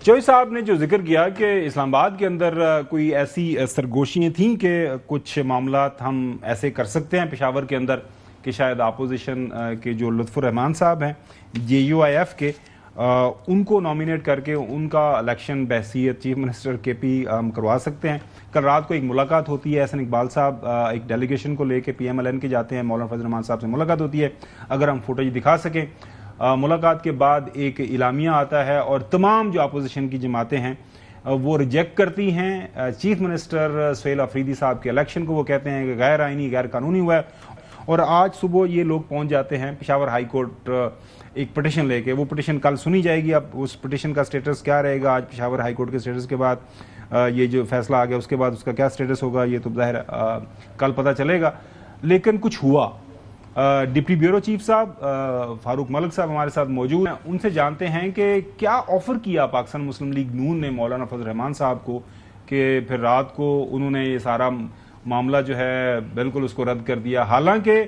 चोई साहब ने जो जिक्र किया कि इस्लामाबाद के अंदर कोई ऐसी सरगोशियाँ थीं कि कुछ मामलात हम ऐसे कर सकते हैं पेशावर के अंदर कि शायद अपोजिशन के जो लुत्फुर रहमान साहब हैं JUIF के उनको नॉमिनेट करके उनका इलेक्शन बहसीत चीफ मिनिस्टर KP हम करवा सकते हैं। कल रात को एक मुलाकात होती है, एहसन इकबाल साहब एक डेलीगेशन को लेके PMLN के जाते हैं, मौलाना फजल रहमान साहब से मुलाकात होती है। अगर हम फुटेज दिखा सकें, मुलाकात के बाद एक इलामिया आता है और तमाम जो अपोजिशन की जमातें हैं वो रिजेक्ट करती हैं चीफ मिनिस्टर सुहेल अफरीदी साहब के इलेक्शन को। वो कहते हैं कि गैर आइनी गैर कानूनी हुआ है। और आज सुबह ये लोग पहुंच जाते हैं पेशावर हाई कोर्ट एक पिटिशन लेके। वो पिटिशन कल सुनी जाएगी। अब उस पिटिशन का स्टेटस क्या रहेगा, आज पेशावर हाई कोर्ट के स्टेटस के बाद ये जो फैसला आ गया उसके बाद उसका क्या स्टेटस होगा, ये तो ज़ाहिर कल पता चलेगा। लेकिन कुछ हुआ। डिप्टी ब्यूरो चीफ साहब फारूक मलिक साहब हमारे साथ मौजूद हैं, उनसे जानते हैं कि क्या ऑफर किया पाकिस्तान मुस्लिम लीग नून ने मौलाना फजल रहमान साहब को कि फिर रात को उन्होंने ये सारा मामला जो है बिल्कुल उसको रद्द कर दिया। हालांकि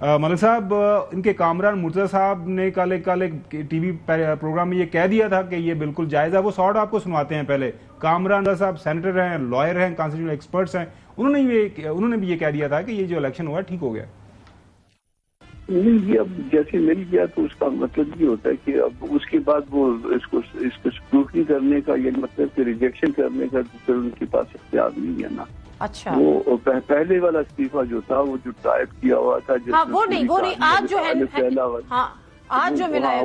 मलिक साहब इनके कामरान मुर्तज़ा साहब ने कल एक TV प्रोग्राम में ये कह दिया था कि ये बिल्कुल जायज़ है। वो शॉर्ट आपको सुनवाते हैं। पहले कामरान साहब सेनेटर हैं, लॉयर हैं, कॉन्स्टिट्यूशनल एक्सपर्ट्स हैं, उन्होंने भी ये कह दिया था कि ये जो इलेक्शन हुआ ठीक हो गया। नहीं जी, अब जैसे मिल गया तो उसका मतलब ये होता है कि अब उसके बाद वो इसको स्क्रूटनी करने का ये मतलब कि रिजेक्शन करने का फिर उनके पास इख्तियार नहीं है ना। अच्छा, वो पहले वाला इस्तीफा जो था वो जो टाइप किया हुआ था वो नहीं आज जो है आज जो मिला है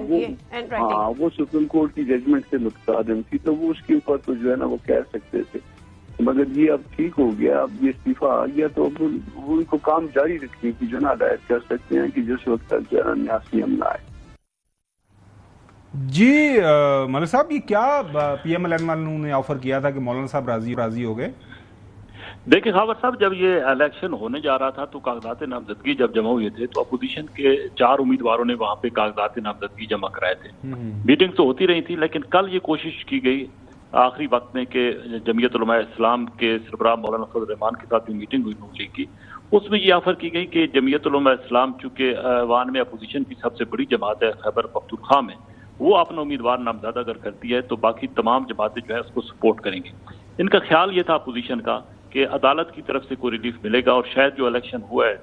वो सुप्रीम कोर्ट की जजमेंट से मुतादिम थी, तो वो उसके ऊपर तो जो है ना वो कह सकते थे। मगर ये अब ठीक हो गया, अब ये इस्तीफा आ गया तो अब उनको काम जारी रखने की जो ना हदायत कर सकते हैं कि जिस वक्त तक जो है न्यासी हमला आए। जी मलिक साहब, ये क्या PMLN वालों ने ऑफर किया था कि मौलाना साहब राजी हो गए? देखिए खावर साहब, जब ये इलेक्शन होने जा रहा था तो कागजात नामजदगी जब जमा हुए थे तो अपोजिशन के 4 उम्मीदवारों ने वहां पे कागजात नामजदगी जमा कराए थे। मीटिंग तो होती रही थी, लेकिन कल ये कोशिश की गई आखिरी वक्त में कि जमीयत उलमा इस्लाम के सरबराह मौलाना फजल रहमान के साथ भी मीटिंग हुई नून लीग की। उसमें ये ऑफर की गई कि जमीयत उलमा इस्लाम चूंकि अवान में अपोजिशन की सबसे बड़ी जमात है खैबर पख्तूनख्वा में, वो अपना उम्मीदवार नामजद अगर करती है तो बाकी तमाम जमातें जो है उसको सपोर्ट करेंगी। इनका ख्याल ये था अपोजिशन का कि अदालत की तरफ से कोई रिलीफ मिलेगा और शायद जो इलेक्शन हुआ है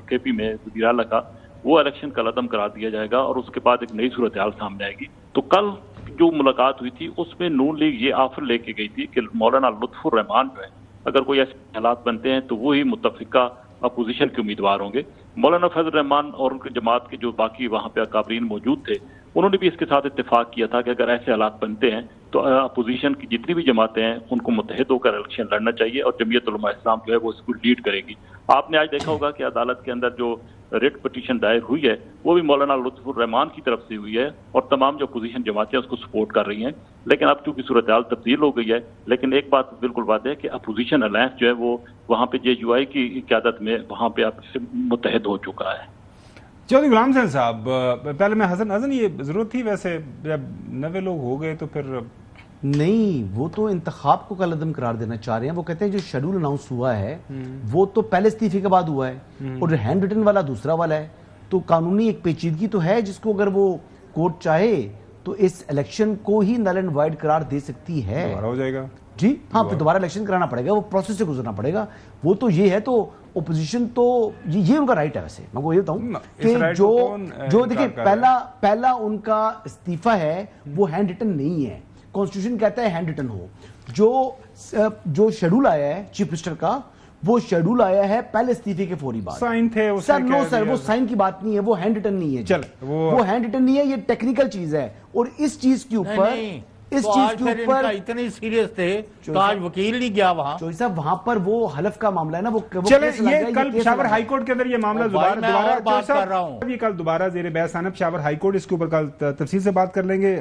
KP में वज़ीर आला का, वो इलेक्शन कल अदम करा दिया जाएगा और उसके बाद एक नई सूरत हाल सामने आएगी। तो कल जो मुलाकात हुई थी उसमें नून लीग ये ऑफर लेके गई थी कि मौलाना लुत्फुर रहमान जो है अगर कोई ऐसे हालात बनते हैं तो वही मुतफिका अपोजिशन के उम्मीदवार होंगे। मौलाना फजल रहमान और उनके जमात के जो बाकी वहाँ पे अकाबरीन मौजूद थे उन्होंने भी इसके साथ इत्तेफाक किया था कि अगर ऐसे हालात बनते हैं तो अपोजिशन की जितनी भी जमातें हैं उनको मुत्तहिद होकर इलेक्शन लड़ना चाहिए और जमीयत उलमा इस्लाम जो है वो इसको लीड करेगी। आपने आज देखा होगा कि अदालत के अंदर जो रिट पिटीशन दायर हुई है वो भी मौलाना लुत्फुर रहमान की तरफ से हुई है और तमाम जो अपोजिशन जमातें उसको सपोर्ट कर रही हैं। लेकिन अब चूंकि सूरत हाल तब्दील हो गई है, लेकिन एक बात बिल्कुल वाज़ेह है कि अपोजिशन अलायंस जो है वो वहाँ पे JUI की क़यादत में वहाँ पे अब मुत्तहिद हो चुका है। चौधरी गुलाम हुसैन साहब, पहले मैं हसन ये जरूरत थी वैसे जब 90 लोग हो गए तो फिर नहीं, वो तो इंतखाब को कल अदम करार देना चाह रहे हैं। वो कहते हैं जो शेड्यूल अनाउंस हुआ है वो तो पहले इस्तीफे के बाद हुआ है और हैंड रिटन वाला दूसरा वाला है, तो कानूनी एक पेचीदगी तो है जिसको अगर वो कोर्ट चाहे तो इस इलेक्शन को ही नल एंड वाइड करार दे सकती है। दोबारा हो जाएगा जी हाँ, फिर दोबारा इलेक्शन कराना पड़ेगा, वो प्रोसेस से गुजरना पड़ेगा। वो तो ये है, तो ओपोजिशन तो ये उनका राइट है। वैसे मैं वो ये बताऊं कि जो देखिए पहला उनका इस्तीफा है वो हैंड रिटन नहीं है। कॉन्स्टिट्यूशन कहता है हैंड रिटन हो। जो शेड्यूल आया है चीफ मिनिस्टर का, वो शेड्यूल आया है पहले इस्तीफे के फौरी बाद। साइन थे सर, नो सर, वो साइन की बात नहीं है, वो हैंड रिटन नहीं है। चल वो हैंड रिटन नहीं है, ये टेक्निकल चीज है। और इस चीज के ऊपर इतने सीरियस थे तो आज वकील नहीं गया वहां। चौधरी साहब, वहां पर वो हलफ का मामला है ना, वो चले ये कल पेशावर हाई कोर्ट के अंदर ये मामला दोबारा बात कर रहा हूं, ये कल दोबारा ज़ेर बहस आना पेशावर हाई कोर्ट, इसके ऊपर कल तफसील से बात कर लेंगे।